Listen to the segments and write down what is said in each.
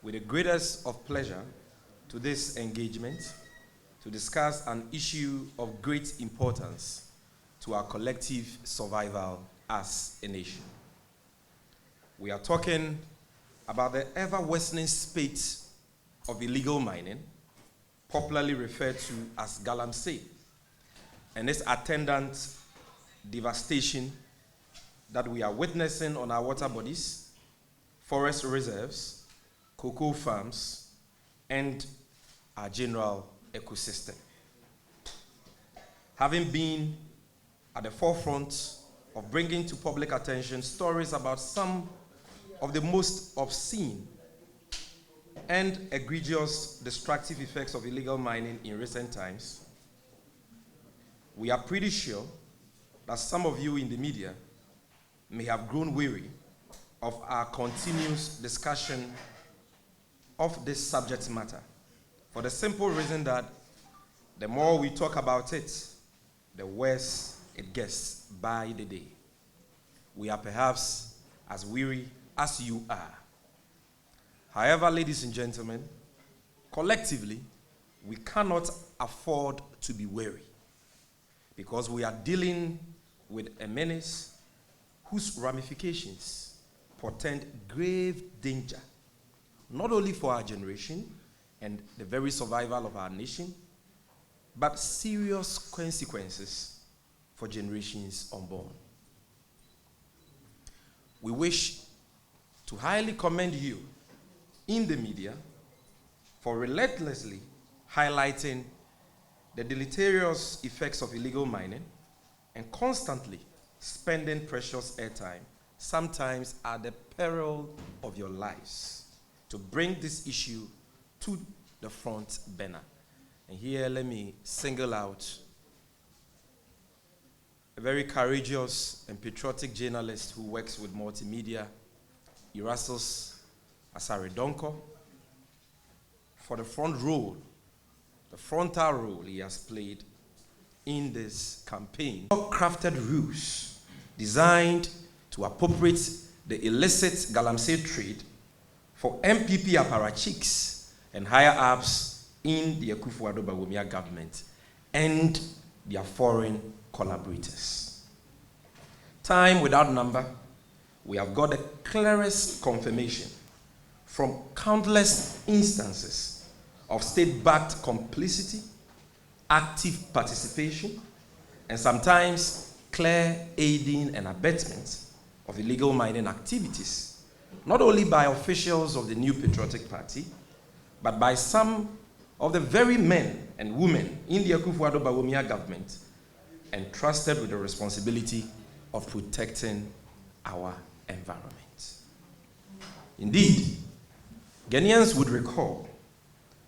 with the greatest of pleasure to this engagement to discuss an issue of great importance to our collective survival as a nation. We are talking about the ever-worsening spate of illegal mining, popularly referred to as galamsey, and its attendant devastation that we are witnessing on our water bodies, forest reserves, cocoa farms, and our general ecosystem. Having been at the forefront of bringing to public attention stories about some of the most obscene and egregious destructive effects of illegal mining in recent times, we are pretty sure that some of you in the media may have grown weary of our continuous discussion of this subject matter, for the simple reason that the more we talk about it, the worse it gets by the day. We are perhaps as weary as you are. However, ladies and gentlemen, collectively, we cannot afford to be weary because we are dealing with a menace whose ramifications portend grave danger, not only for our generation and the very survival of our nation, but serious consequences for generations unborn. We wish to highly commend you in the media for relentlessly highlighting the deleterious effects of illegal mining and constantly spending precious airtime, sometimes at the peril of your lives, to bring this issue to the front burner. And here, let me single out a very courageous and patriotic journalist who works with multimedia, Erastus Asaredonko, for the frontal role he has played in this campaign. Crafted rules designed to appropriate the illicit galamsey trade for MPP apparatchiks and higher-ups in the Akufo-Addo government and their foreign collaborators. Time without number, we have got the clearest confirmation from countless instances of state-backed complicity, active participation, and sometimes clear aiding and abetment of illegal mining activities, not only by officials of the New Patriotic Party, but by some of the very men and women in the Akufo-Addo government entrusted with the responsibility of protecting our environment. Indeed, Ghanaians would recall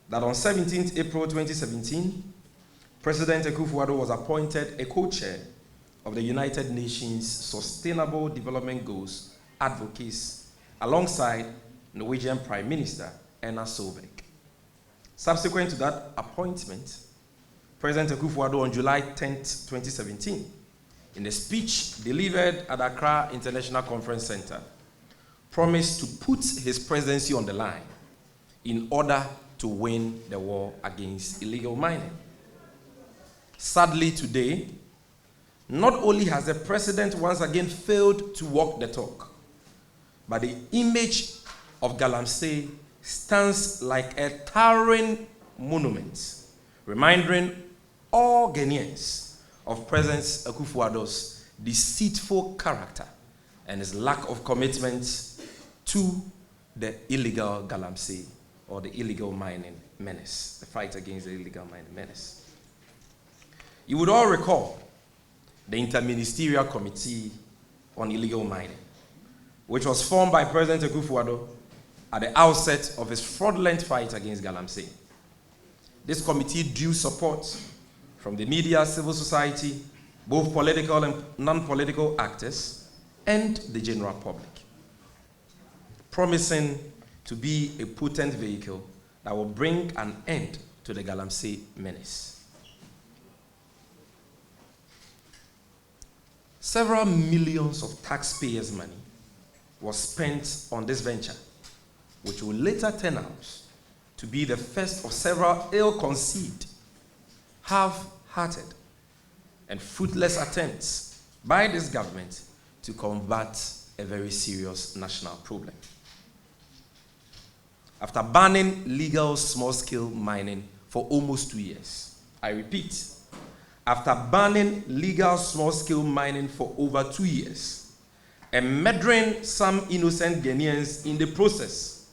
that on 17th April 2017, President Akufo-Addo was appointed a co-chair of the United Nations Sustainable Development Goals advocates alongside Norwegian Prime Minister Erna Solberg. Subsequent to that appointment, President Akufo-Addo on July 10th, 2017, in a speech delivered at Accra International Conference Center, promised to put his presidency on the line in order to win the war against illegal mining. Sadly today, not only has the president once again failed to walk the talk, but the image of galamsey stands like a towering monument, reminding all Ghanaians of President Akufo-Addo's deceitful character and his lack of commitment to the illegal galamsey or the illegal mining menace, the fight against the illegal mining menace. You would all recall the Interministerial Committee on Illegal Mining, which was formed by President Akufo-Addo at the outset of his fraudulent fight against galamsey. This committee drew support from the media, civil society, both political and non-political actors, and the general public, promising to be a potent vehicle that will bring an end to the galamsey menace. Several millions of taxpayers' money was spent on this venture, which will later turn out to be the first of several ill-conceived, half-hearted, and fruitless attempts by this government to combat a very serious national problem. After banning legal small-scale mining for almost 2 years, I repeat, after banning legal small-scale mining for over 2 years, and murdering some innocent Ghanaians in the process,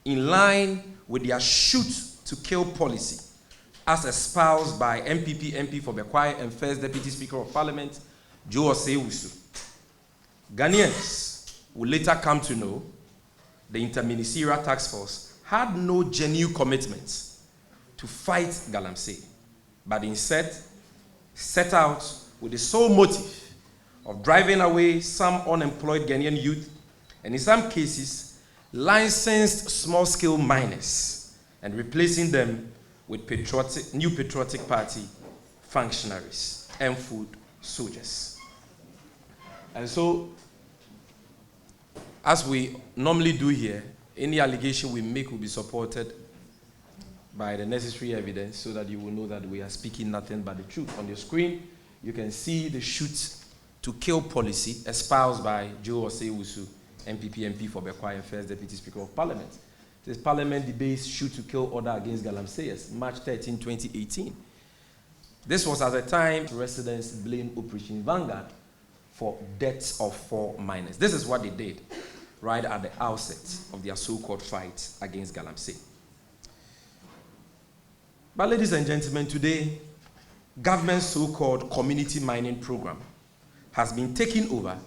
in line with their shoot-to-kill policy, as espoused by MP for Bekwai and First Deputy Speaker of Parliament, Joe Osei-Wusu. Ghanaians will later come to know the Interministerial Task Force had no genuine commitment to fight galamsey, but instead set out with the sole motive of driving away some unemployed Ghanaian youth, and in some cases, licensed small-scale miners, and replacing them with new patriotic party functionaries and food soldiers. And so, as we normally do here, any allegation we make will be supported by the necessary evidence so that you will know that we are speaking nothing but the truth. On your screen, you can see the shoot-to-kill policy espoused by Joe Osei-Wusu, MP for Bekwai and First Deputy Speaker of Parliament. This Parliament debates shoot-to-kill order against galamseyers, March 13, 2018. This was at a time residents blamed Operation Vanguard for deaths of 4 miners. This is what they did right at the outset of their so-called fight against galamsey. But ladies and gentlemen, today, government's so-called community mining program has been taken over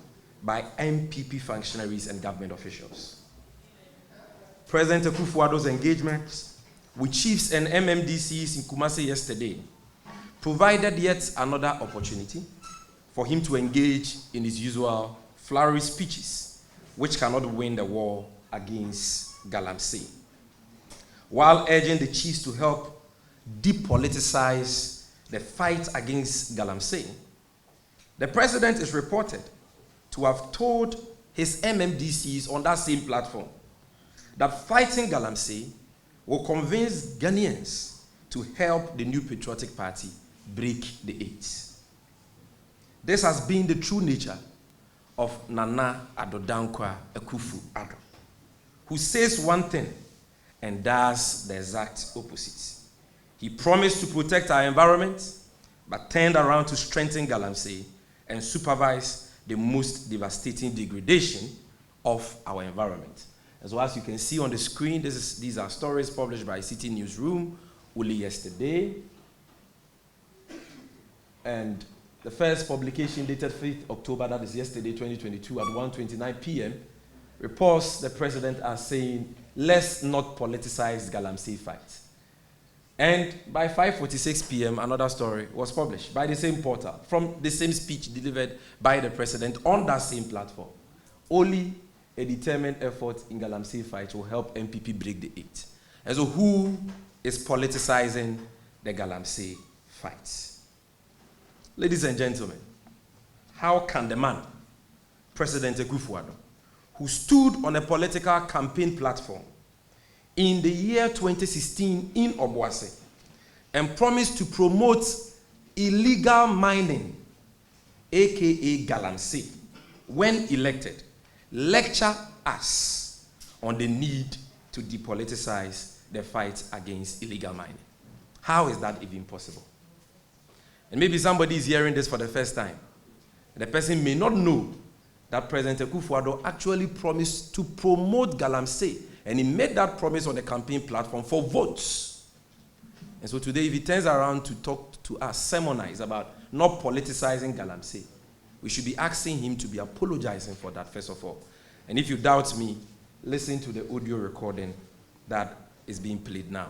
by MPP functionaries and government officials. President Akufo-Addo's engagements with chiefs and MMDCs in Kumasi yesterday provided yet another opportunity for him to engage in his usual flowery speeches, which cannot win the war against galamsey. While urging the chiefs to help depoliticize the fight against galamsey, the president is reported to have told his MMDCs on that same platform that fighting galamsey will convince Ghanaians to help the new patriotic party break the 8. This has been the true nature of Nana Addo Dankwa Akufo-Addo, who says one thing and does the exact opposite. He promised to protect our environment, but turned around to strengthen galamsey and supervise the most devastating degradation of our environment. And so as you can see on the screen, these are stories published by City Newsroom only yesterday. And the first publication dated 5th October, that is yesterday, 2022, at 1:29 p.m., reports the president as saying, let's not politicize galamsey fight. And by 5:46 p.m., another story was published by the same portal, from the same speech delivered by the president on that same platform. Only a determined effort in galamsey fight will help MPP break the 8. And so who is politicizing the galamsey fight? Ladies and gentlemen, how can the man, President Akufo-Addo, who stood on a political campaign platform in the year 2016 in Obuasi and promised to promote illegal mining, aka galamsey, when elected, lecture us on the need to depoliticize the fight against illegal mining? How is that even possible? And maybe somebody is hearing this for the first time. The person may not know that President Akufo-Addo actually promised to promote galamsey, and he made that promise on the campaign platform for votes. And so today, if he turns around to talk to us, sermonize about not politicizing galamsey, we should be asking him to be apologizing for that, first of all. And if you doubt me, listen to the audio recording that is being played now.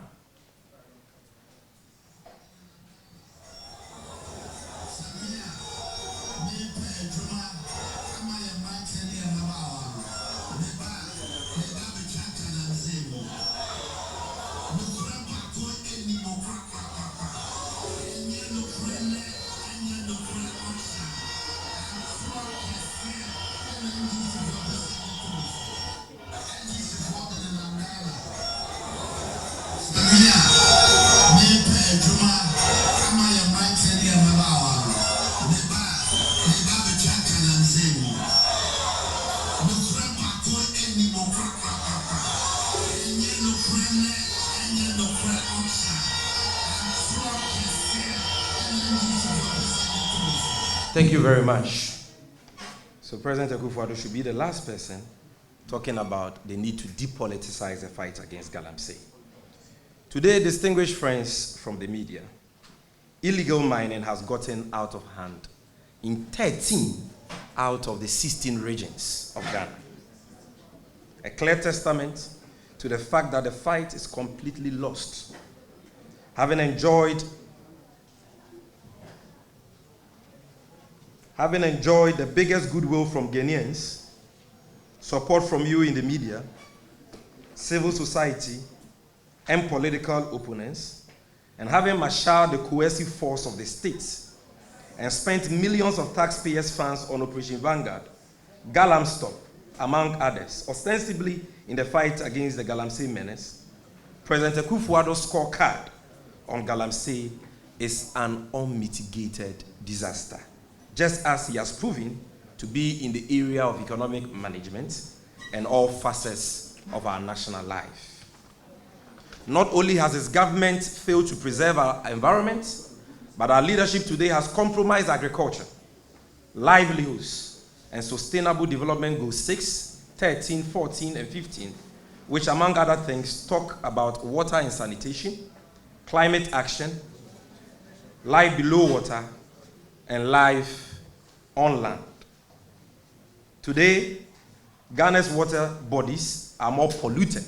Thank you very much. So President Akufo-Addo should be the last person talking about the need to depoliticize the fight against galamsey. Today, distinguished friends from the media, illegal mining has gotten out of hand in 13 out of the 16 regions of Ghana. A clear testament to the fact that the fight is completely lost. Having enjoyed the biggest goodwill from Ghanaians, support from you in the media, civil society, and political opponents, and having marshaled the coercive force of the states and spent millions of taxpayers' funds on Operation Vanguard, Galamstop, among others, ostensibly in the fight against the galamsey menace, President Akufo-Addo's scorecard on galamsey is an unmitigated disaster, just as he has proven to be in the area of economic management and all facets of our national life. Not only has his government failed to preserve our environment, but our leadership today has compromised agriculture, livelihoods, and sustainable development goals 6, 13, 14, and 15, which among other things talk about water and sanitation, climate action, life below water, and life on land. Today, Ghana's water bodies are more polluted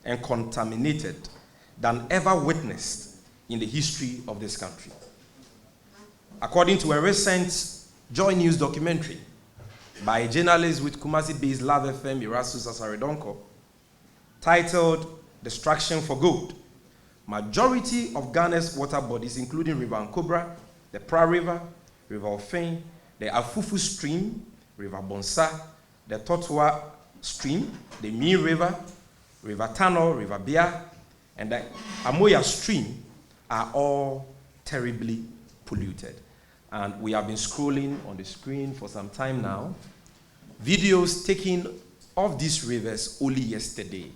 and contaminated than ever witnessed in the history of this country. According to a recent Joy News documentary by a journalist with Kumasi-based Love FM, Erastus Asaredonko, titled Destruction for Gold, majority of Ghana's water bodies, including River Nkobra, the Pra River, River Ofin, the Afufu Stream, River Bonsa, the Totwa Stream, the Mi River, River Tano, River Bia, and the Amoya Stream are all terribly polluted. And we have been scrolling on the screen for some time now, videos taken of these rivers only yesterday,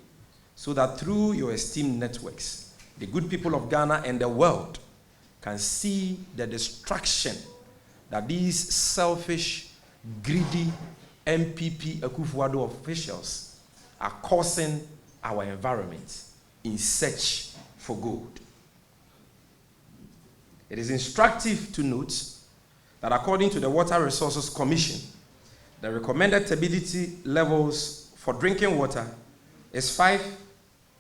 so that through your esteemed networks, the good people of Ghana and the world can see the destruction that these selfish, greedy MPP Akufo-Addo officials are causing our environment in search for gold. It is instructive to note that according to the Water Resources Commission, the recommended turbidity levels for drinking water is 5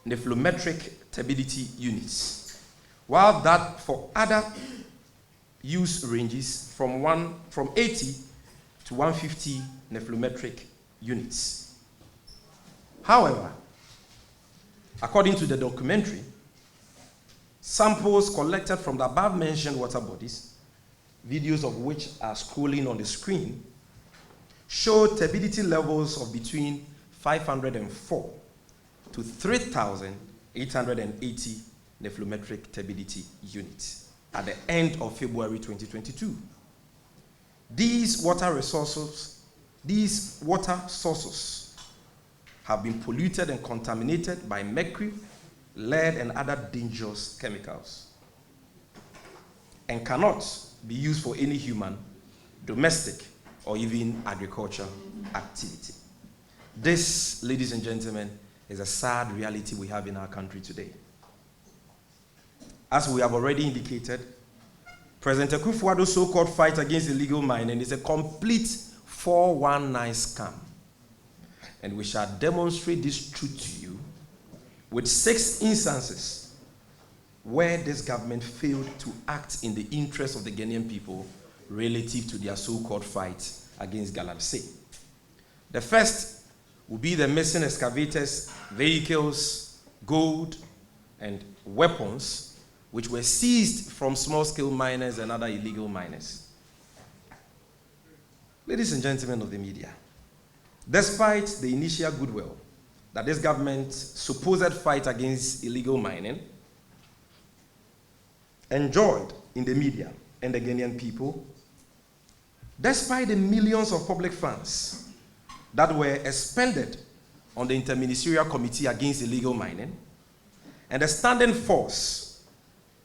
nephelometric turbidity units, while that for other use ranges from 80 to 150 nephelometric units. However, according to the documentary, samples collected from the above-mentioned water bodies, videos of which are scrolling on the screen, show turbidity levels of between 504 to 3,880 nephelometric turbidity units at the end of February 2022. These water sources have been polluted and contaminated by mercury, lead, and other dangerous chemicals, and cannot be used for any human, domestic, or even agricultural activity. This, ladies and gentlemen, is a sad reality we have in our country today. As we have already indicated, President Akufo-Addo's so-called fight against illegal mining is a complete 419 scam. And we shall demonstrate this truth to you with 6 instances where this government failed to act in the interest of the Ghanaian people relative to their so-called fight against galamsey. The first will be the missing excavators, vehicles, gold, and weapons which were seized from small-scale miners and other illegal miners. Ladies and gentlemen of the media, despite the initial goodwill that this government's supposed fight against illegal mining enjoyed in the media and the Ghanaian people, despite the millions of public funds that were expended on the Interministerial Committee Against Illegal Mining, and the standing force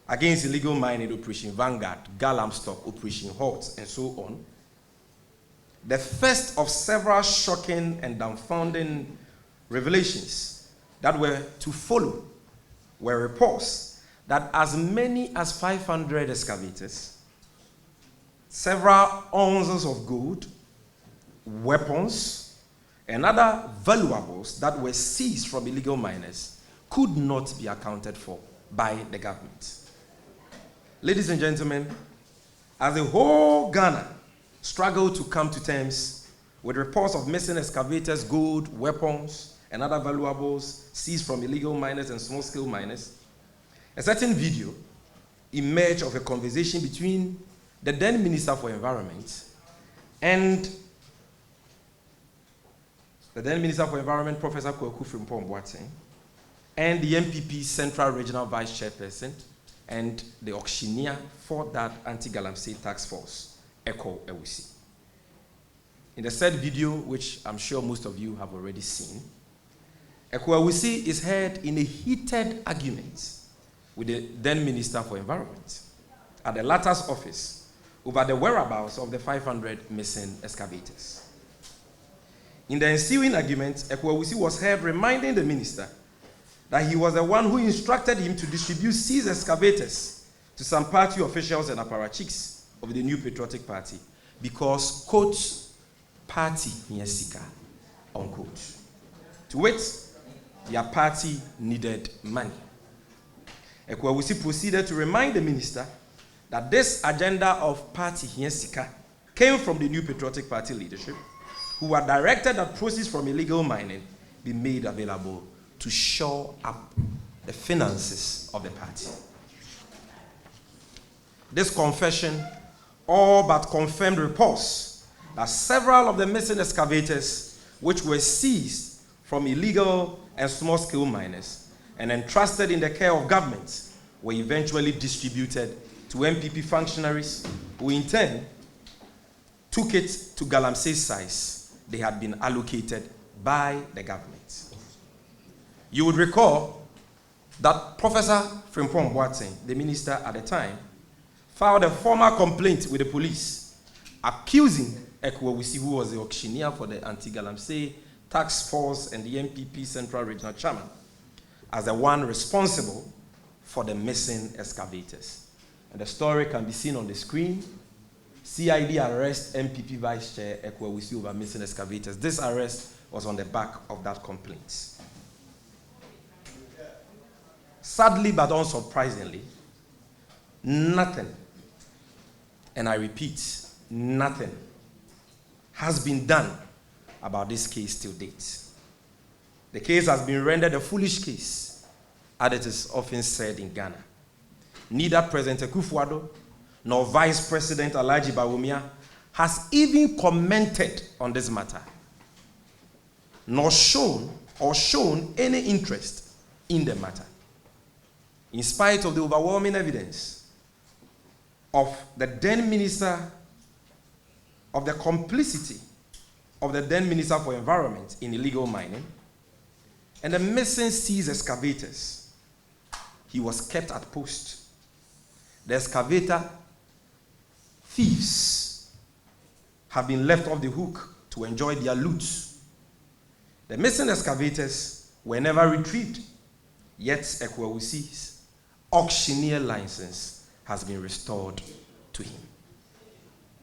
against illegal mining Operation Vanguard, galamsey Operation Halt, and so on, the first of several shocking and dumbfounding revelations that were to follow were reports that as many as 500 excavators, several ounces of gold, weapons, and other valuables that were seized from illegal miners could not be accounted for by the government. Ladies and gentlemen, as the whole Ghana struggled to come to terms with reports of missing excavators, gold, weapons, and other valuables seized from illegal miners and small-scale miners, a certain video emerged of a conversation between the then Minister for Environment and Professor Akufo-Addo, and the MPP Central Regional Vice Chairperson and the auctioneer for that anti-galamsey task force, Akufo-Addo. In the said video, which I'm sure most of you have already seen, Akufo-Addo is heard in a heated argument with the then Minister for Environment at the latter's office over the whereabouts of the 500 missing excavators. In the ensuing argument, Akufo-Addo was heard reminding the minister that he was the one who instructed him to distribute seized excavators to some party officials and apparatchiks of the New Patriotic Party because, quote, party sika, unquote. To wit, their party needed money. Akufo-Addo proceeded to remind the minister that this agenda of party sika came from the New Patriotic Party leadership, who were directed that proceeds from illegal mining be made available to shore up the finances of the party. This confession all but confirmed reports that several of the missing excavators, which were seized from illegal and small-scale miners and entrusted in the care of government, were eventually distributed to MPP functionaries, who in turn took it to galamsey size they had been allocated by the government. You would recall that Professor Frimpong Boateng, the minister at the time, filed a formal complaint with the police accusing Akufo-Addo, who was the auctioneer for the anti-galamsey task force and the MPP Central Regional Chairman, as the one responsible for the missing excavators. And the story can be seen on the screen. CID arrest MPP Vice Chair Akufo-Addo over missing excavators. This arrest was on the back of that complaint. Sadly but unsurprisingly, nothing, and I repeat, nothing, has been done about this case till date. The case has been rendered a foolish case, as it is often said in Ghana. Neither President Akufo-Addo nor Vice President Alhaji Bawumia has even commented on this matter, nor shown any interest in the matter. In spite of the overwhelming evidence of the then minister, of the complicity of the then Minister for Environment in illegal mining, and the missing seized excavators, he was kept at post. The excavator thieves have been left off the hook to enjoy their loot. The missing excavators were never retrieved, yet Akufo-Addo's auctioneer license has been restored to him.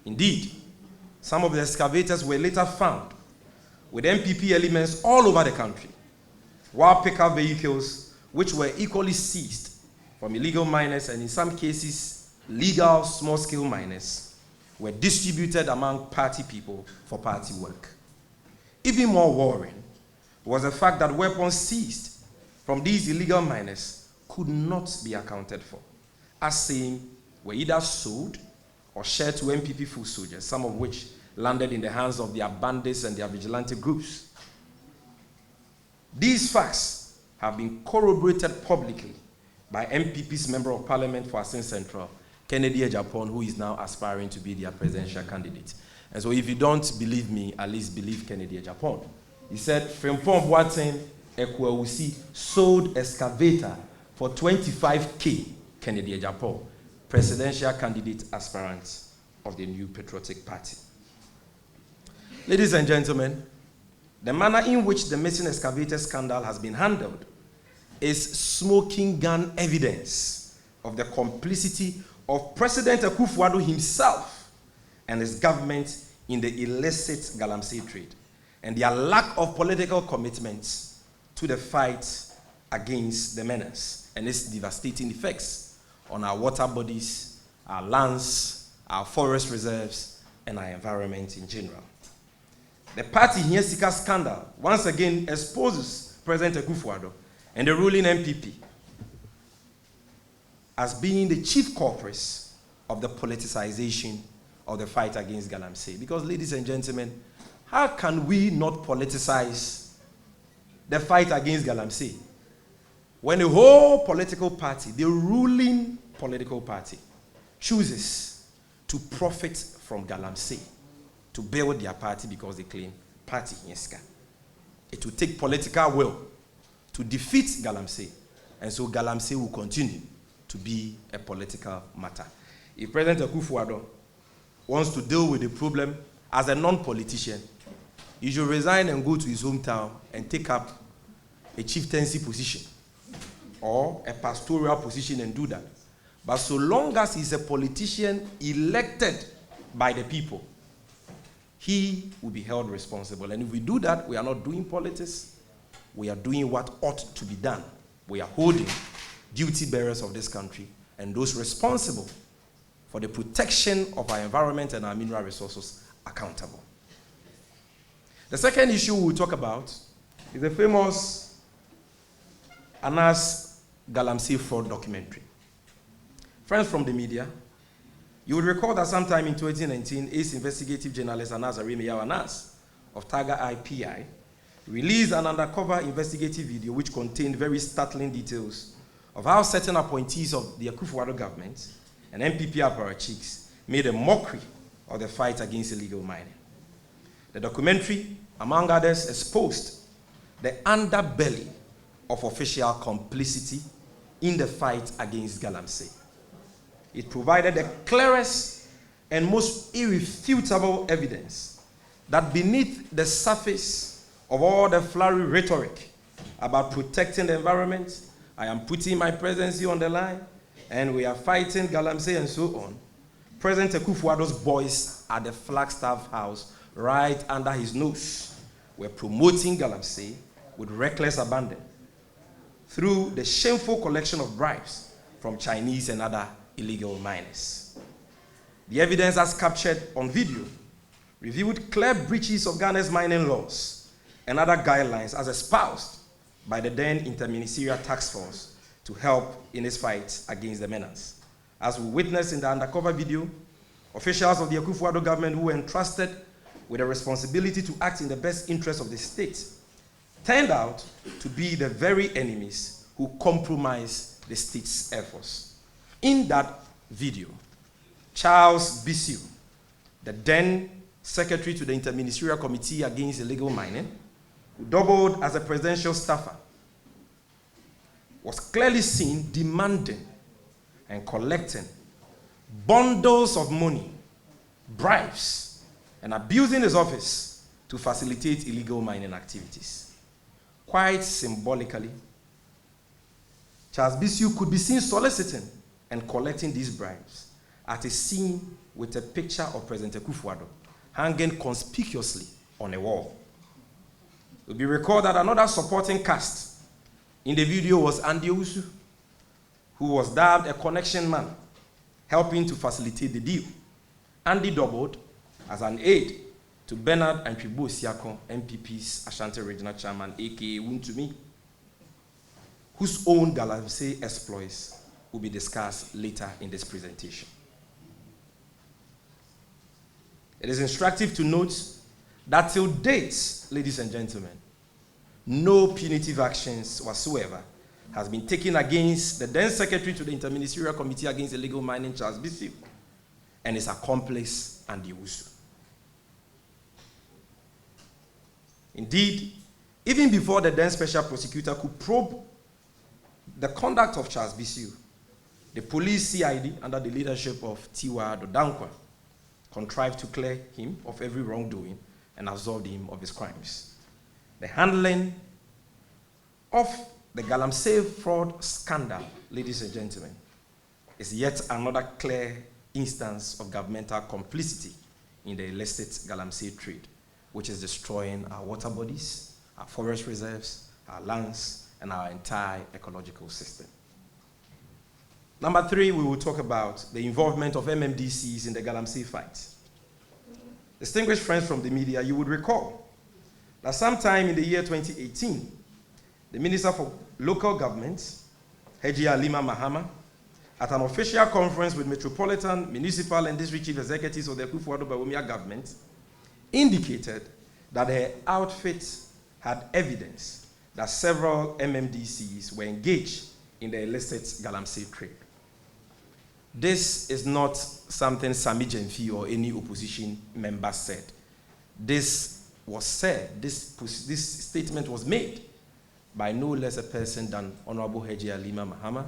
Indeed, some of the excavators were later found with MPP elements all over the country, while pickup vehicles, which were equally seized from illegal miners and in some cases legal small-scale miners, were distributed among party people for party work. Even more worrying was the fact that weapons seized from these illegal miners could not be accounted for, as same were either sold or shared to MPP foot soldiers, some of which landed in the hands of their bandits and their vigilante groups. These facts have been corroborated publicly by MPP's Member of Parliament for Asin Central, Kennedy Ejapon, who is now aspiring to be their presidential candidate. And so if you don't believe me, at least believe Kennedy Ejapon. He said, Frimpong Boateng Akufo-Addo sold excavator for 25K Kennedy Agyapong, presidential candidate aspirant of the New Patriotic Party. Ladies and gentlemen, the manner in which the missing excavator scandal has been handled is smoking gun evidence of the complicity of President Akufo-Addo himself and his government in the illicit galamsey trade, and their lack of political commitment to the fight against the menace and its devastating effects on our water bodies, our lands, our forest reserves, and our environment in general. The party Hiensika scandal once again exposes President Akufo-Addo and the ruling MPP as being the chief culprits of the politicization of the fight against galamsey. Because, ladies and gentlemen, how can we not politicize the fight against galamsey when the whole political party, the ruling political party, chooses to profit from galamsey to build their party because they claim party Hiensika? It will take political will to defeat galamsey, and so galamsey will continue to be a political matter. If President Akufo-Addo wants to deal with the problem as a non-politician, he should resign and go to his hometown and take up a chieftaincy position or a pastoral position and do that. But so long as he's a politician elected by the people, he will be held responsible. And if we do that, we are not doing politics. We are doing what ought to be done. We are holding duty bearers of this country and those responsible for the protection of our environment and our mineral resources accountable. The second issue we'll talk about is the famous Anas galamsey fraud documentary. Friends from the media, you would recall that sometime in 2019, Ace investigative journalist Anas Anas of Tiger IPI released an undercover investigative video which contained very startling details of how certain appointees of the Akufo-Addo government and MPP apparatchiks made a mockery of the fight against illegal mining. The documentary, among others, exposed the underbelly of official complicity in the fight against galamsey. It provided the clearest and most irrefutable evidence that beneath the surface of all the flowery rhetoric about protecting the environment, I am putting my presidency on the line, and we are fighting galamsey and so on, President Akufo-Addo's boys at the Flagstaff House, right under his nose, were promoting galamsey with reckless abandon through the shameful collection of bribes from Chinese and other illegal miners. The evidence as captured on video revealed clear breaches of Ghana's mining laws and other guidelines as espoused by the then Interministerial Task Force to help in its fight against the menace. As we witnessed in the undercover video, officials of the Akufo-Addo government who were entrusted with the responsibility to act in the best interest of the state turned out to be the very enemies who compromised the state's efforts. In that video, Charles Bissell, the then secretary to the Interministerial Committee Against Illegal Mining, who doubled as a presidential staffer, was clearly seen demanding and collecting bundles of money, bribes, and abusing his office to facilitate illegal mining activities. Quite symbolically, Charles Bissell could be seen soliciting and collecting these bribes at a scene with a picture of President Akufo-Addo hanging conspicuously on a wall. It will be recalled that another supporting cast in the video was Andy Owusu, who was dubbed a connection man, helping to facilitate the deal. Andy doubled as an aide to Bernard Antwibo Siakon, MPP's Ashanti Regional Chairman, aka Wuntumi, whose own galamsey exploits will be discussed later in this presentation. It is instructive to note that till date, ladies and gentlemen, no punitive actions whatsoever has been taken against the then Secretary to the Interministerial Committee Against Illegal Mining, Charles Bissell, and his accomplice, Andy Owusu. Indeed, even before the then Special Prosecutor could probe the conduct of Charles Bisiu, the police CID under the leadership of Akufo-Addo contrived to clear him of every wrongdoing and absolved him of his crimes. The handling of the galamsey fraud scandal, ladies and gentlemen, is yet another clear instance of governmental complicity in the illicit galamsey trade, which is destroying our water bodies, our forest reserves, our lands, and our entire ecological system. Number 3, we will talk about the involvement of MMDCs in the galamsey fight. Distinguished friends from the media, you would recall that sometime in the year 2018, the Minister for Local Government, Haji Alima Mahama, at an official conference with metropolitan, municipal, and district chief executives of the Akufo-Addo government, indicated that her outfit had evidence that several MMDCs were engaged in the illicit galamsey trade. This is not something Sami Jenfi or any opposition member said. This was said, this statement was made by no less a person than Honorable Haji Alima Mahama,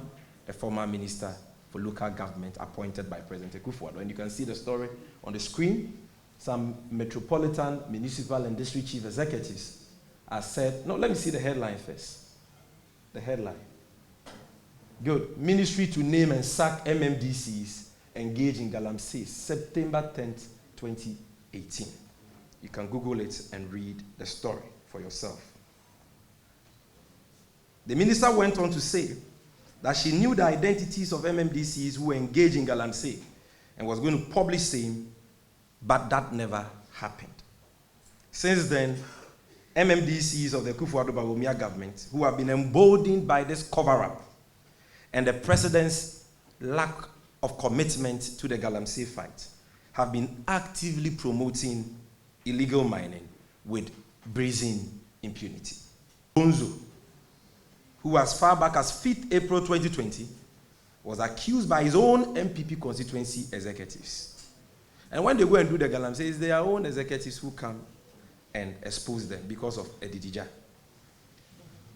a former minister for local government appointed by President Akufo-Addo. And you can see the story on the screen. Some metropolitan, municipal, and district chief executives are said, no, let me see the headline first. The headline. Good. Ministry to name and sack MMDCs engaged in galamsey, September 10th, 2018. You can Google it and read the story for yourself. The minister went on to say that she knew the identities of MMDCs who were engaged in galamsey and was going to publish same, but that never happened. Since then, MMDCs of the Akufo-Addo government, who have been emboldened by this cover-up and the president's lack of commitment to the galamsey fight, have been actively promoting illegal mining with brazen impunity. Bonzo, who as far back as 5th April 2020, was accused by his own MPP constituency executives. And when they go and do the galamsey, it's their own executives who come and expose them because of Edidija,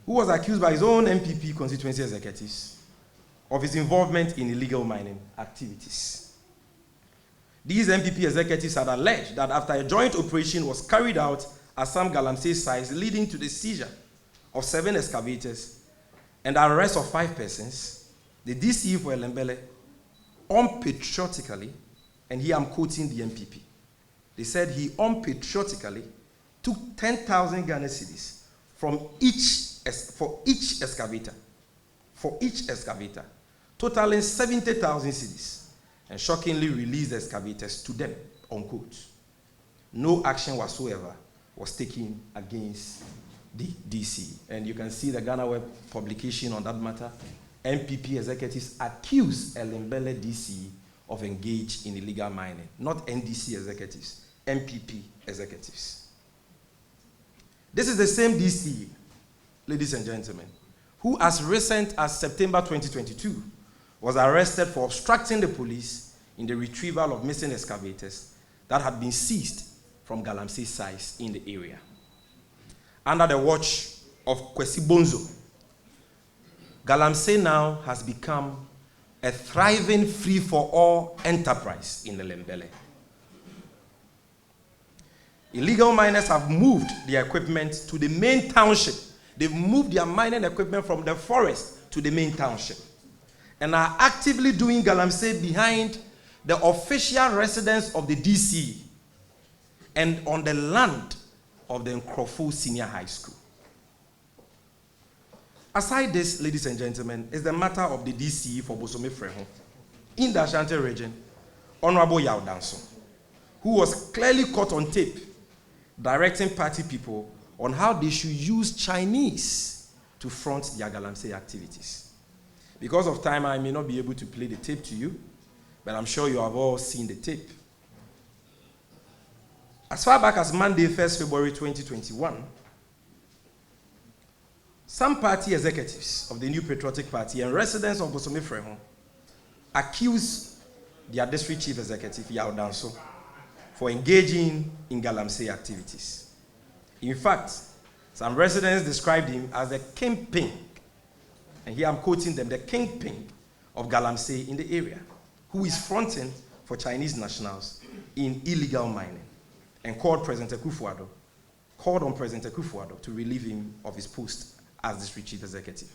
who was accused by his own MPP constituency executives of his involvement in illegal mining activities. These MPP executives had alleged that after a joint operation was carried out at some galamsey sites leading to the seizure of 7 excavators and the arrest of 5 persons, the DC for Elembele unpatriotically, and here I'm quoting the MPP, they said he unpatriotically took 10,000 Ghana cedis from for each excavator, totaling 70,000 cedis, and shockingly released the excavators to them, unquote. No action whatsoever was taken against the DC. And you can see the Ghana Web publication on that matter. MPP executives accuse Elembele DC of engaged in illegal mining, not NDC executives, MPP executives. This is the same DC, ladies and gentlemen, who as recent as September 2022 was arrested for obstructing the police in the retrieval of missing excavators that had been seized from galamsey sites in the area. Under the watch of Kwesi Bonzo, galamsey now has become a thriving free-for-all enterprise in the Lembele. Illegal miners have moved their equipment to the main township. They've moved their mining equipment from the forest to the main township and are actively doing galamsey behind the official residence of the DC and on the land of the Nkrofo Senior High School. Aside this, ladies and gentlemen, is the matter of the DC for Bosome Freho in the Ashanti region, Honorable Yao Danso, who was clearly caught on tape directing party people on how they should use Chinese to front their galamsey activities. Because of time, I may not be able to play the tape to you, but I'm sure you have all seen the tape. As far back as Monday, 1st February 2021, some party executives of the New Patriotic Party and residents of Bosome Freho accused their district chief executive, Yao Danso, for engaging in galamsey activities. In fact, some residents described him as a kingpin and here I'm quoting them, the kingpin of galamsey in the area, who is fronting for Chinese nationals in illegal mining, and called on President Akufo-Addo to relieve him of his post as district chief executive.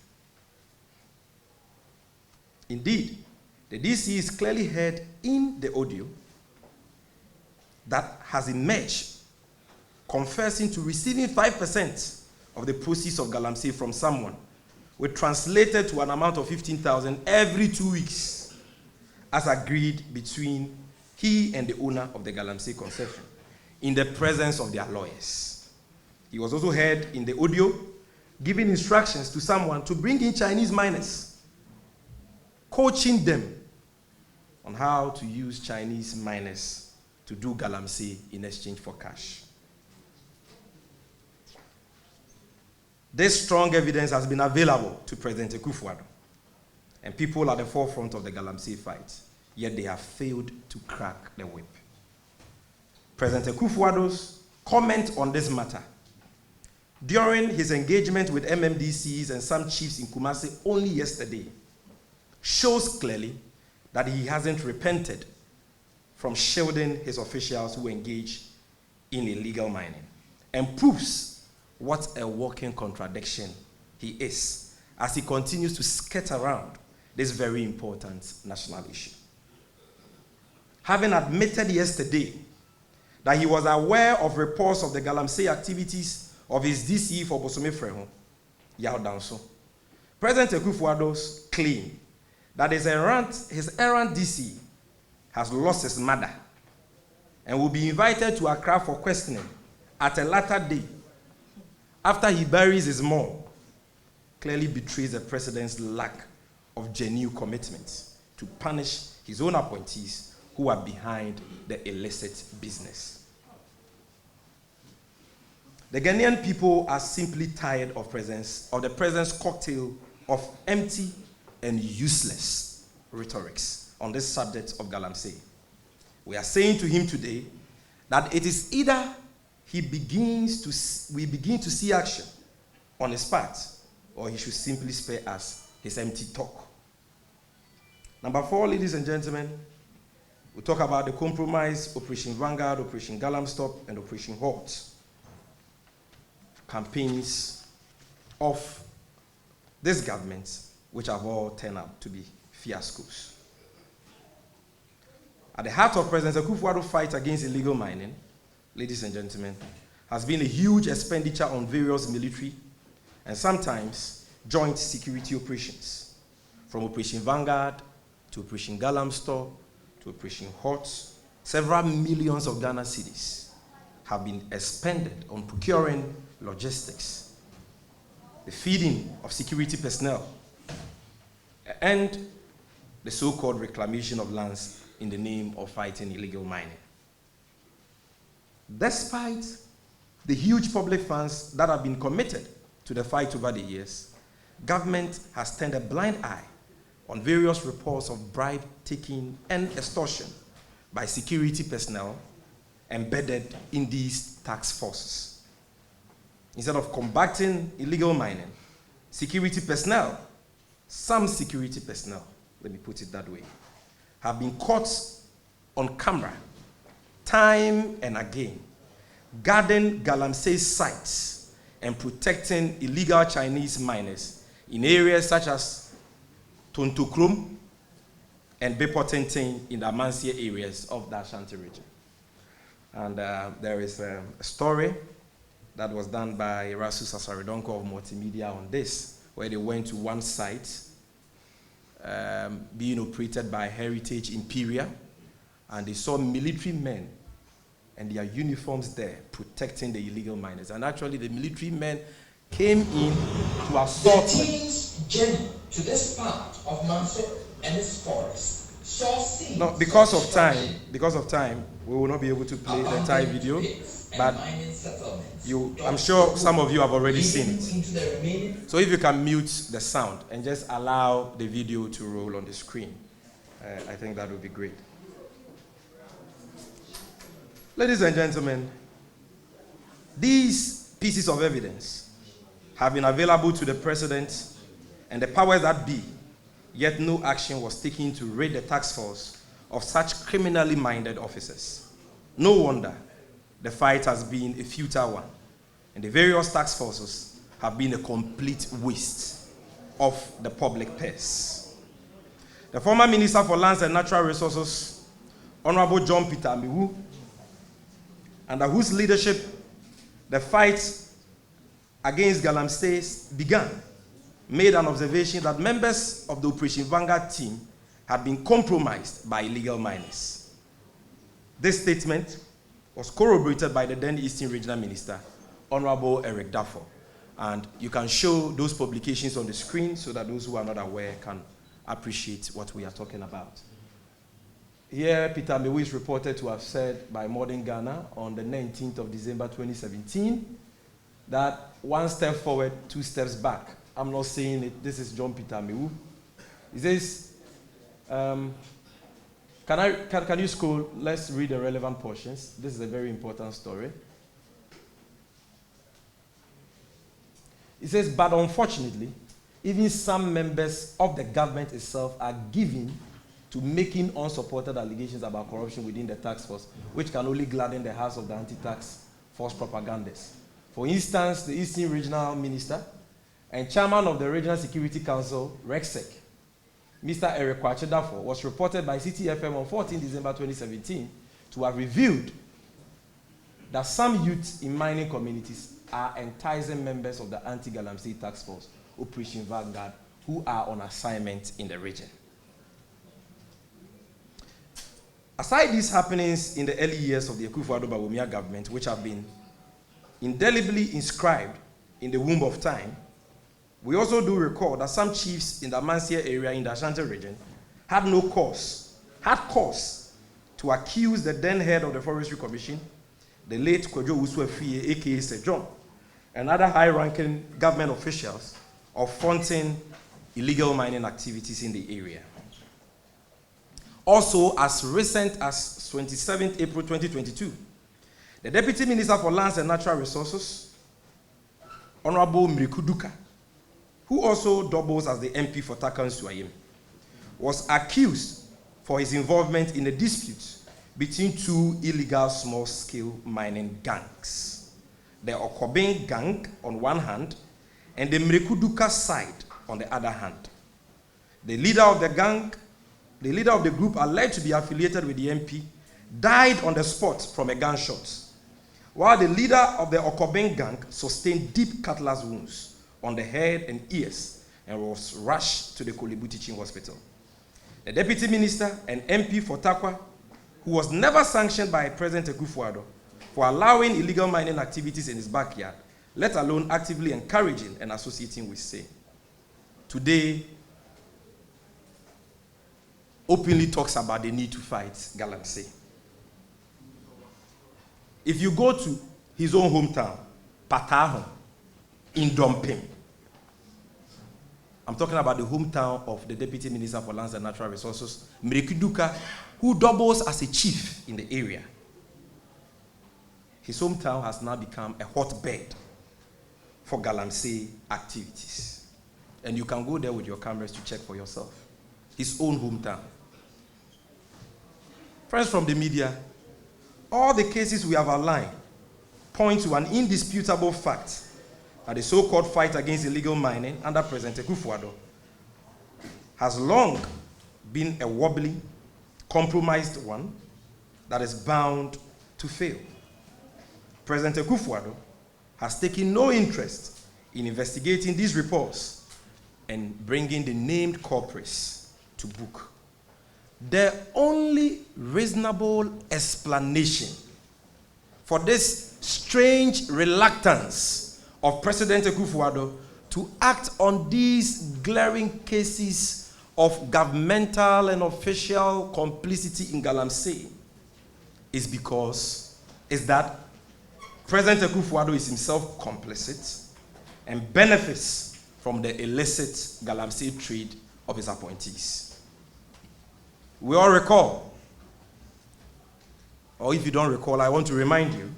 Indeed, the DC is clearly heard in the audio that has emerged, confessing to receiving 5% of the proceeds of galamsey from someone, which translated to an amount of 15,000 every 2 weeks, as agreed between he and the owner of the galamsey concession, in the presence of their lawyers. He was also heard in the audio giving instructions to someone to bring in Chinese miners, coaching them on how to use Chinese miners to do galamsey in exchange for cash. This strong evidence has been available to President Akufo-Addo and people at the forefront of the galamsey fight, yet they have failed to crack the whip. President Akufo-Addo's comment on this matter during his engagement with MMDCs and some chiefs in Kumasi only yesterday shows clearly that he hasn't repented from shielding his officials who engage in illegal mining, and proves what a walking contradiction he is as he continues to skirt around this very important national issue. Having admitted yesterday that he was aware of reports of the galamsey activities of his DC for Bosome Freho, Yao Danso, President Akufo-Addo's claim that his errant DC has lost his mother and will be invited to Accra for questioning at a later date after he buries his mom, clearly betrays the president's lack of genuine commitment to punish his own appointees who are behind the illicit business. The Ghanaian people are simply tired of the president's cocktail of empty and useless rhetorics on this subject of galamsey. We are saying to him today that it is either we begin to see action on his part, or he should simply spare us his empty talk. Number 4, ladies and gentlemen, we talk about the compromise, Operation Vanguard, Operation Galamstop, and Operation Halt campaigns of this government, which have all turned out to be fiascos. At the heart of President Akufo-Addo's fight against illegal mining, ladies and gentlemen, has been a huge expenditure on various military and sometimes joint security operations, from Operation Vanguard to Operation Galamstop to Operation Hot. Several millions of Ghana cedis have been expended on procuring logistics, the feeding of security personnel, and the so-called reclamation of lands in the name of fighting illegal mining. Despite the huge public funds that have been committed to the fight over the years, government has turned a blind eye on various reports of bribe-taking and extortion by security personnel embedded in these task forces. Instead of combating illegal mining, some security personnel, let me put it that way, have been caught on camera time and again, guarding galamsey sites and protecting illegal Chinese miners in areas such as Tontokrom and Bepotenten in the Amansia areas of the Ashanti region. And there is a story that was done by Rasus Asaridonko of Multimedia on this, where they went to one site being operated by Heritage Imperial, and they saw military men and their uniforms there protecting the illegal miners. And actually the military men came in to assault them. The team's journey to this part of Manso and its forest saw scenes. No, because of time, we will not be able to play the entire video, but I'm sure some of you have already seen it. So if you can mute the sound and just allow the video to roll on the screen, I think that would be great. Ladies and gentlemen, these pieces of evidence have been available to the president and the powers that be, yet no action was taken to raid the task force of such criminally minded officers. No wonder the fight has been a futile one, and the various task forces have been a complete waste of the public purse. The former Minister for Lands and Natural Resources, Honorable John Peter Amewu, under whose leadership the fight against galamsey began, made an observation that members of the Operation Vanguard team had been compromised by illegal miners. This statement was corroborated by the then Eastern Regional Minister, Honorable Eric Dafo. And you can show those publications on the screen so that those who are not aware can appreciate what we are talking about. Here, Peter Amewu is reported to have said by Modern Ghana on the 19th of December 2017 that one step forward, two steps back. I'm not saying it. This is John Peter Amewu. He says, can you scroll? Let's read the relevant portions. This is a very important story. He says, but unfortunately, even some members of the government itself are given to making unsupported allegations about corruption within the task force, which can only gladden the hearts of the anti-tax force propagandists. For instance, the Eastern Regional Minister and Chairman of the Regional Security Council, RECSEC, Mr. Eric Dafo, was reported by CTFM on 14 December 2017 to have revealed that some youths in mining communities are enticing members of the anti-galamsey task force, Operation Vanguard, who are on assignment in the region. Aside these happenings in the early years of the Akufo-Addo Bawumia government, which have been indelibly inscribed in the womb of time, we also do recall that some chiefs in the Amansia area in the Ashanti region had cause to accuse the then head of the Forestry Commission, the late Kojo Usu-Efie, aka Sir John, and other high-ranking government officials of fronting illegal mining activities in the area. Also, as recent as 27th April 2022, the Deputy Minister for Lands and Natural Resources, Honorable Mrikuduka, who also doubles as the MP for Takan Suayim, was accused for his involvement in a dispute between two illegal small-scale mining gangs, the Okobeng gang on one hand, and the Mrikuduka side on the other hand. The leader of the group alleged to be affiliated with the MP died on the spot from a gunshot, while the leader of the Okobeng gang sustained deep cutlass wounds on the head and ears and was rushed to the Kolebu Teaching Hospital. The Deputy Minister and MP for Takwa, who was never sanctioned by President Akufo-Addo for allowing illegal mining activities in his backyard, let alone actively encouraging and associating with SAY, today openly talks about the need to fight galamsey. If you go to his own hometown, Patahon, in Dompim, I'm talking about the hometown of the Deputy Minister for Lands and Natural Resources, Mrikuduka, who doubles as a chief in the area. His hometown has now become a hotbed for galamsey activities. And you can go there with your cameras to check for yourself. His own hometown. Friends from the media, all the cases we have outlined point to an indisputable fact that the so-called fight against illegal mining under President Akufo-Addo has long been a wobbly, compromised one that is bound to fail. President Akufo-Addo has taken no interest in investigating these reports and bringing the named culprits to book. The only reasonable explanation for this strange reluctance of President Akufo-Addo to act on these glaring cases of governmental and official complicity in galamsey is that President Akufo-Addo is himself complicit and benefits from the illicit galamsey trade of his appointees. We all recall, or if you don't recall, I want to remind you,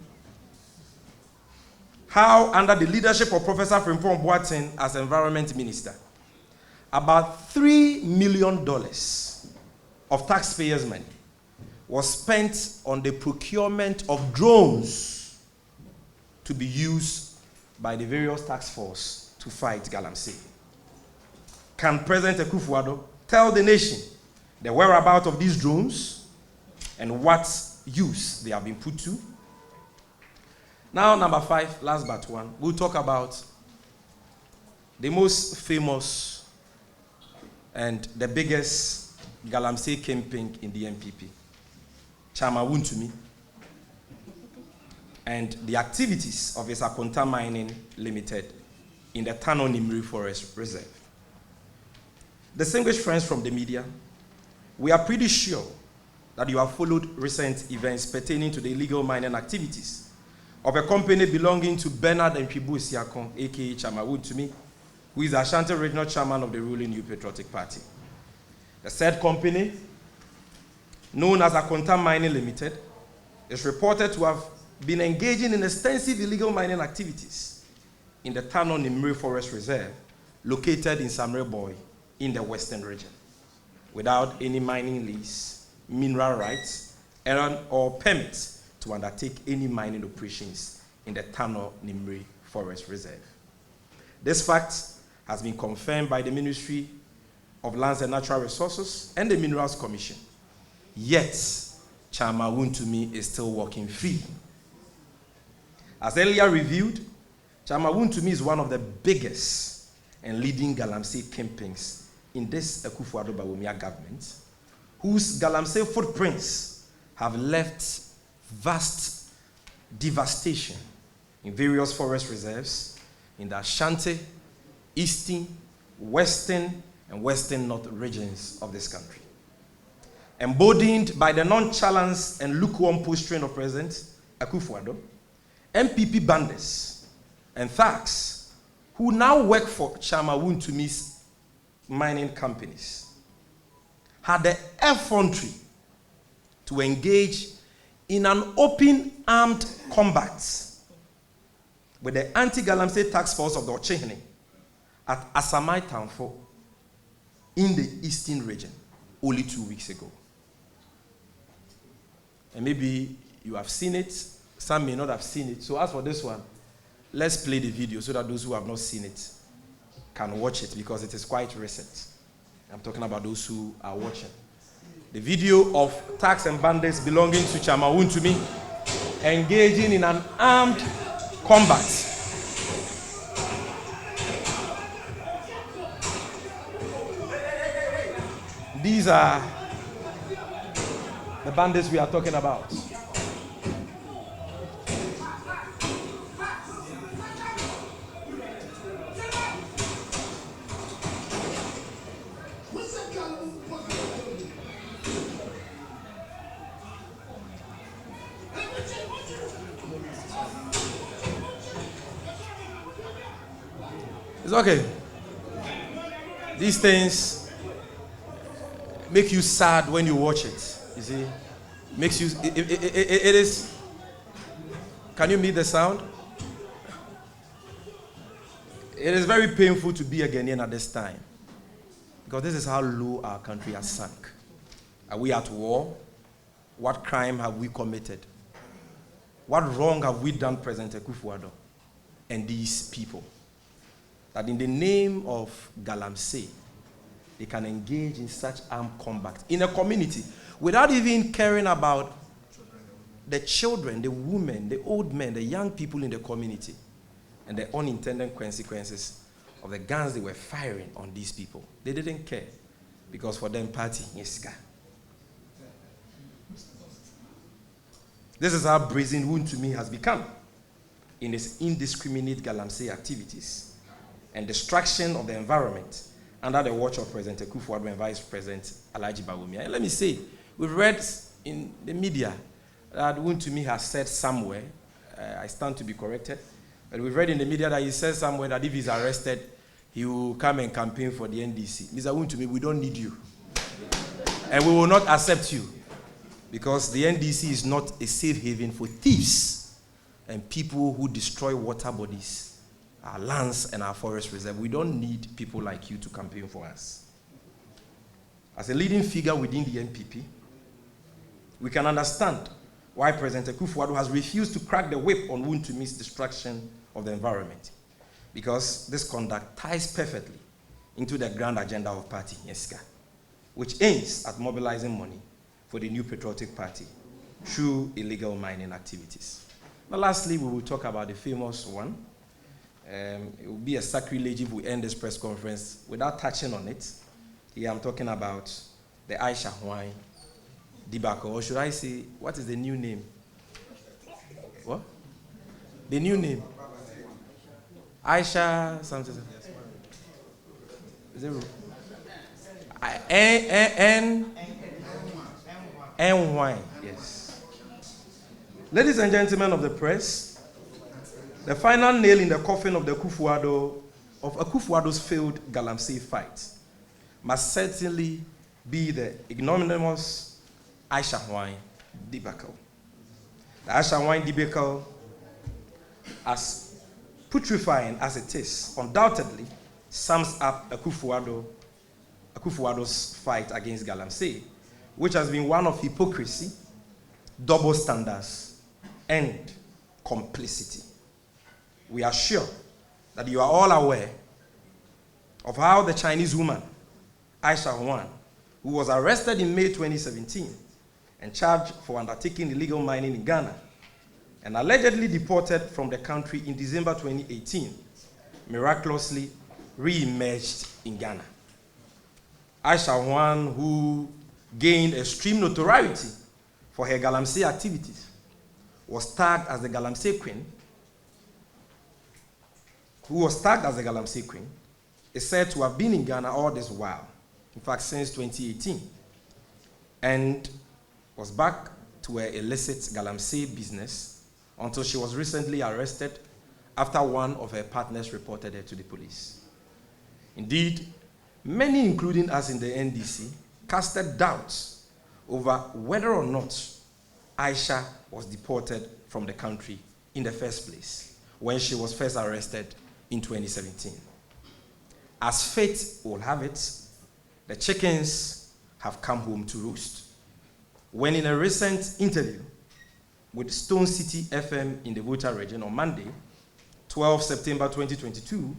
how under the leadership of Professor Frimpong Boateng as Environment Minister, about $3 million of taxpayers' money was spent on the procurement of drones to be used by the various task force to fight galamsey. Can President Akufo-Addo tell the nation the whereabouts of these drones and what use they have been put to? Now, number 5, last but one, we'll talk about the most famous and the biggest galamsey kingpin in the NPP, Chairman Wontumi, and the activities of his Akonta Mining Limited in the Tano Nimri Forest Reserve. Distinguished friends from the media, we are pretty sure that you have followed recent events pertaining to the illegal mining activities of a company belonging to Bernard and Pibu Siakon, aka Chairman Wontumi, who is the Ashanti Regional Chairman of the ruling New Patriotic Party. The said company, known as Akonta Mining Limited, is reported to have been engaging in extensive illegal mining activities in the Tano Nimri Forest Reserve, located in Samre Boy in the Western region, without any mining lease, mineral rights, or permits to undertake any mining operations in the Tano Nimri Forest Reserve. This fact has been confirmed by the Ministry of Lands and Natural Resources and the Minerals Commission. Yet, Chairman Wontumi is still walking free. As earlier reviewed, Chairman Wontumi is one of the biggest and leading galamsey kingpins in this Akufo-Addo Bawumia government, whose galamsey footprints have left vast devastation in various forest reserves in the Ashanti, Eastern, Western, and Western North regions of this country. Emboldened by the nonchalance and lukewarm posturing of President Akufo-Addo, MPP bandits and thugs who now work for Chairman Wontumi's mining companies had the effrontery to engage in an open armed combat with the anti-galamsey task force of the Ochehene at Asamai Tamfo in the Eastern region only 2 weeks ago. And maybe you have seen it, some may not have seen it. So as for this one, let's play the video so that those who have not seen it can watch it, because it is quite recent. I'm talking about those who are watching. The video of thugs and bandits belonging to Chairman Wontumi engaging in an armed combat. These are the bandits we are talking about. It's okay. These things make you sad when you watch it. You see, makes you. It is. Can you meet the sound? It is very painful to be a Ghanaian at this time, because this is how low our country has sunk. Are we at war? What crime have we committed? What wrong have we done, President Akufo-Addo and these people, that in the name of galamsey, they can engage in such armed combat in a community without even caring about the children, the women, the old men, the young people in the community, and the unintended consequences of the guns they were firing on these people. They didn't care, because for them, party, yes, God. This is how brazen Wontumi has become in his indiscriminate galamsey activities and destruction of the environment under the watch of President Akufo-Addo and Vice President Alhaji Bawumia. And let me say, we've read in the media that Wontumi has said somewhere, I stand to be corrected, but we've read in the media that he says somewhere that if he's arrested, he will come and campaign for the NDC. Mr. Wontumi, we don't need you. And we will not accept you, because the NDC is not a safe haven for thieves and people who destroy water bodies our lands and our forest reserve. We don't need people like you to campaign for us. As a leading figure within the NPP, we can understand why President Akufo-Addo has refused to crack the whip on Wuntumi's destruction of the environment, because this conduct ties perfectly into the grand agenda of Party Yeska, which aims at mobilizing money for the new patriotic party through illegal mining activities. Now, lastly, we will talk about the famous one. It will be a sacrilege if we end this press conference without touching on it. Here I'm talking about the Aisha Huang debacle, or should I say, what is the new name? What? The new name? Aisha something. Is it N-Y, yes. Ladies and gentlemen of the press, the final nail in the coffin of the Akufo-Addo's failed galamsey fight must certainly be the ignominious Aisha Huang debacle. The Aisha Huang debacle, as putrefying as it is, undoubtedly sums up Akufo-Addo's fight against galamsey, which has been one of hypocrisy, double standards, and complicity. We are sure that you are all aware of how the Chinese woman, Aisha Huang, who was arrested in May 2017 and charged for undertaking illegal mining in Ghana and allegedly deported from the country in December 2018, miraculously re-emerged in Ghana. Aisha Huang, who gained extreme notoriety for her galamsey activities, was tagged as the galamsey queen, is said to have been in Ghana all this while, in fact since 2018, and was back to her illicit galamsey business until she was recently arrested after one of her partners reported her to the police. Indeed, many, including us in the NDC, casted doubts over whether or not Aisha was deported from the country in the first place when she was first arrested in 2017. As fate will have it, the chickens have come home to roost. When in a recent interview with Stone City FM in the Volta region on Monday, 12 September 2022,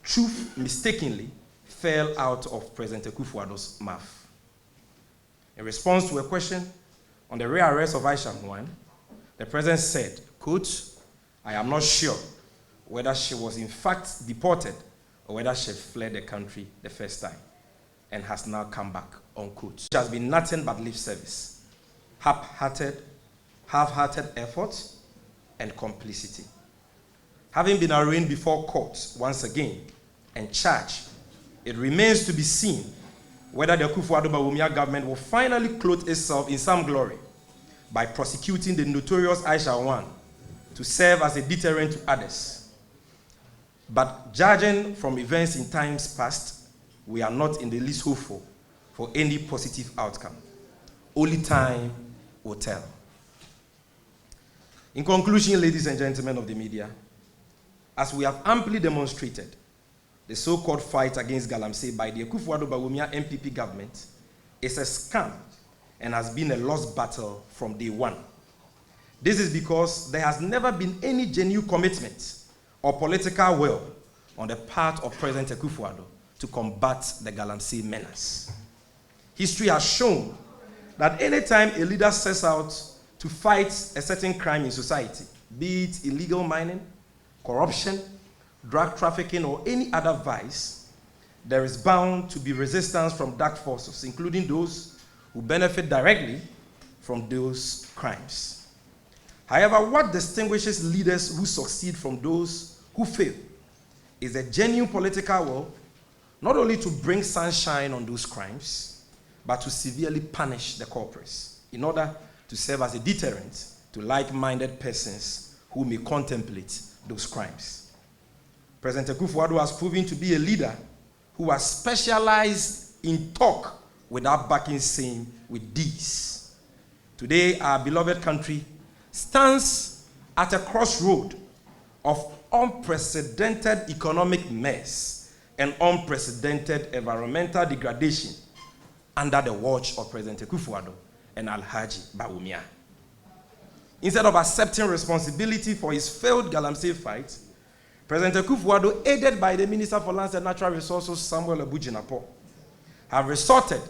truth mistakenly fell out of President Akufo-Addo's mouth. In response to a question on the rearrest of Aisha Huang, the president said, quote, "I am not sure whether she was in fact deported or whether she fled the country the first time and has now come back," unquote. It has been nothing but lip service, half-hearted efforts, and complicity. Having been arraigned before court once again and charged, it remains to be seen whether the Akufo-Addo Bawumia government will finally clothe itself in some glory by prosecuting the notorious Aisha Huang to serve as a deterrent to others. But judging from events in times past, we are not in the least hopeful for any positive outcome. Only time will tell. In conclusion, ladies and gentlemen of the media, as we have amply demonstrated, the so-called fight against galamsey by the Akufo-Addo Bawumia NPP government is a scam and has been a lost battle from day one. This is because there has never been any genuine commitment or political will on the part of President Akufo-Addo to combat the galamsey menace. History has shown that anytime a leader sets out to fight a certain crime in society, be it illegal mining, corruption, drug trafficking, or any other vice, there is bound to be resistance from dark forces, including those who benefit directly from those crimes. However, what distinguishes leaders who succeed from those who fail is a genuine political will, not only to bring sunshine on those crimes, but to severely punish the culprits in order to serve as a deterrent to like-minded persons who may contemplate those crimes. President Akufo-Addo has proven to be a leader who has specialized in talk without backing same with deeds. Today, our beloved country stands at a crossroad of unprecedented economic mess and unprecedented environmental degradation under the watch of President Akufo-Addo and Alhaji Bawumia. Instead of accepting responsibility for his failed galamsey fight, President Akufo-Addo, aided by the Minister for Lands and Natural Resources, Samuel Abujinapo, have resorted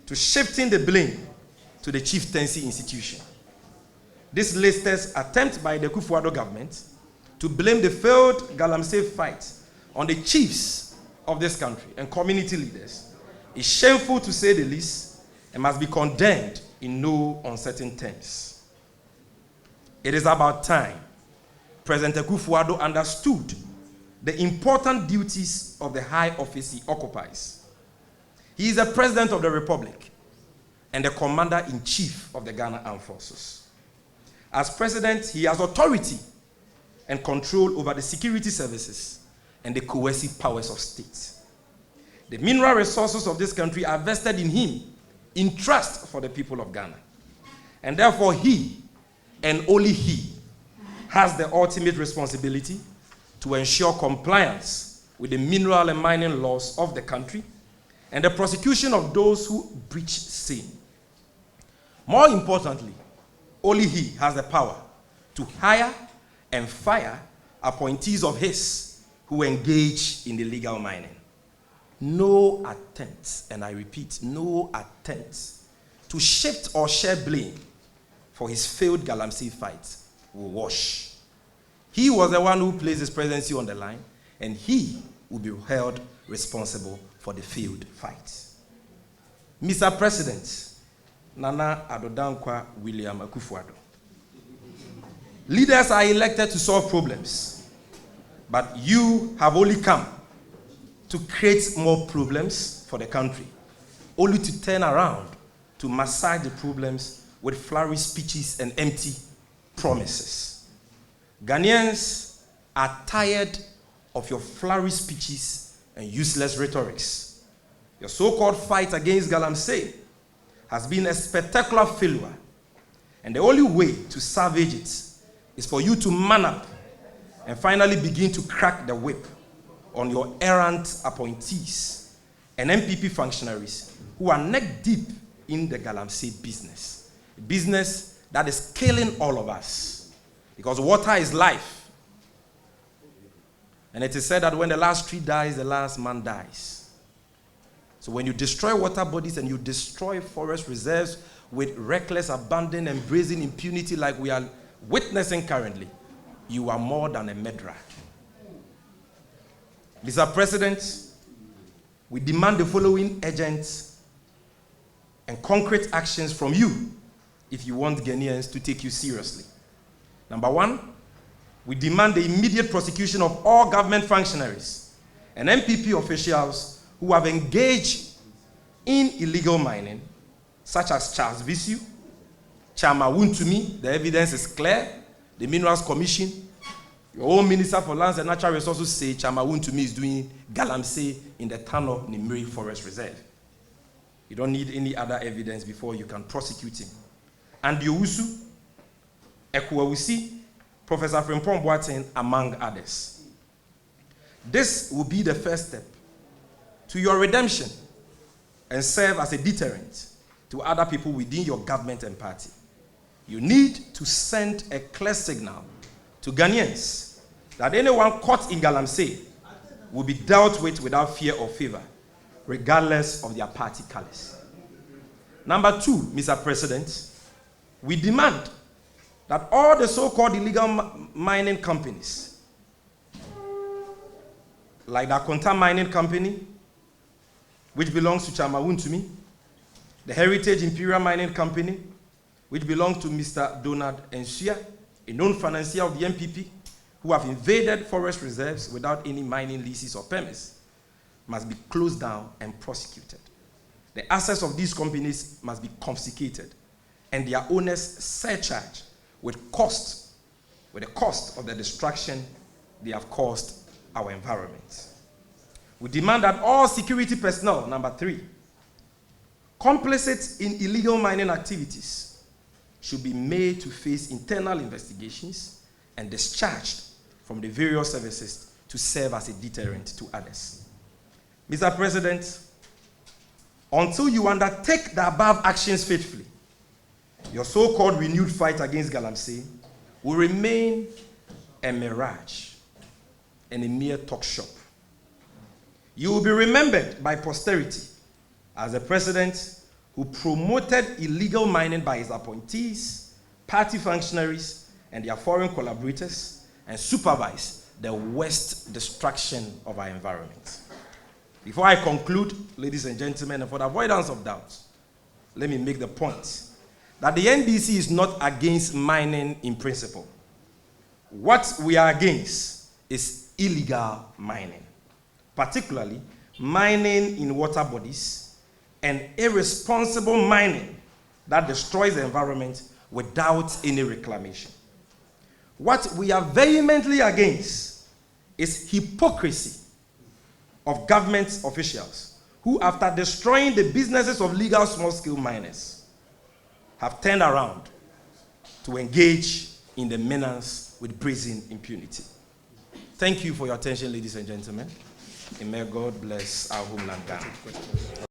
to shifting the blame to the chieftaincy institution. This latest attempt by the Akufo-Addo government to blame the failed galamsey fight on the chiefs of this country and community leaders is shameful to say the least and must be condemned in no uncertain terms. It is about time President Akufo-Addo understood the important duties of the high office he occupies. He is the President of the Republic and the Commander-in-Chief of the Ghana Armed Forces. As President, he has authority and control over the security services and the coercive powers of state. The mineral resources of this country are vested in him in trust for the people of Ghana. And therefore he, and only he, has the ultimate responsibility to ensure compliance with the mineral and mining laws of the country and the prosecution of those who breach same. More importantly, only he has the power to hire and fire appointees of his who engage in illegal mining. No attempt, and I repeat, no attempt to shift or share blame for his failed galamsey fight will wash. He was the one who placed his presidency on the line, and he will be held responsible for the failed fight. Mr. President, Nana Addo Dankwa William Akufo-Addo. Leaders are elected to solve problems, but you have only come to create more problems for the country, only to turn around to massage the problems with flowery speeches and empty promises. Ghanaians are tired of your flowery speeches and useless rhetorics. Your so-called fight against galamsey has been a spectacular failure, and the only way to salvage it is for you to man up and finally begin to crack the whip on your errant appointees and MPP functionaries who are neck deep in the galamsey business, a business that is killing all of us, because water is life. And it is said that when the last tree dies, the last man dies. So when you destroy water bodies and you destroy forest reserves with reckless abandon and brazen impunity like we are witnessing currently, you are more than a murderer. Mr. President, we demand the following urgent and concrete actions from you if you want Ghanaians to take you seriously. Number one, we demand the immediate prosecution of all government functionaries and MPP officials who have engaged in illegal mining, such as Charles Bisu, Chama Wuntumi, the evidence is clear, the Minerals Commission. Your own Minister for Lands and Natural Resources say Chama Wuntumi is doing galamsey in the Tano Nimiri Forest Reserve. You don't need any other evidence before you can prosecute him. And Yowusu, Ekuawusi, Professor Frimpong Boateng, among others. This will be the first step to your redemption and serve as a deterrent to other people within your government and party. You need to send a clear signal to Ghanaians that anyone caught in galamsey will be dealt with without fear or favor, regardless of their party colors. Number two, Mr. President, we demand that all the so-called illegal mining companies, like the Akonta Mining Company, which belongs to Chama Wuntumi, the Heritage Imperial Mining Company, which belongs to Mr. Donald Ensua, a known financier of the MPP, who have invaded forest reserves without any mining leases or permits, must be closed down and prosecuted. The assets of these companies must be confiscated and their owners surcharged with the cost of the destruction they have caused our environment. We demand that all security personnel, number three, complicit in illegal mining activities should be made to face internal investigations and discharged from the various services to serve as a deterrent to others. Mr. President, until you undertake the above actions faithfully, your so-called renewed fight against galamsey will remain a mirage and a mere talk shop. You will be remembered by posterity as the president who promoted illegal mining by his appointees, party functionaries, and their foreign collaborators, and supervised the worst destruction of our environment. Before I conclude, ladies and gentlemen, and for the avoidance of doubt, let me make the point that the NDC is not against mining in principle. What we are against is illegal mining, particularly mining in water bodies and irresponsible mining that destroys the environment without any reclamation. What we are vehemently against is hypocrisy of government officials who, after destroying the businesses of legal small-scale miners, have turned around to engage in the menace with brazen impunity. Thank you for your attention, ladies and gentlemen, and may God bless our homeland, Ghana.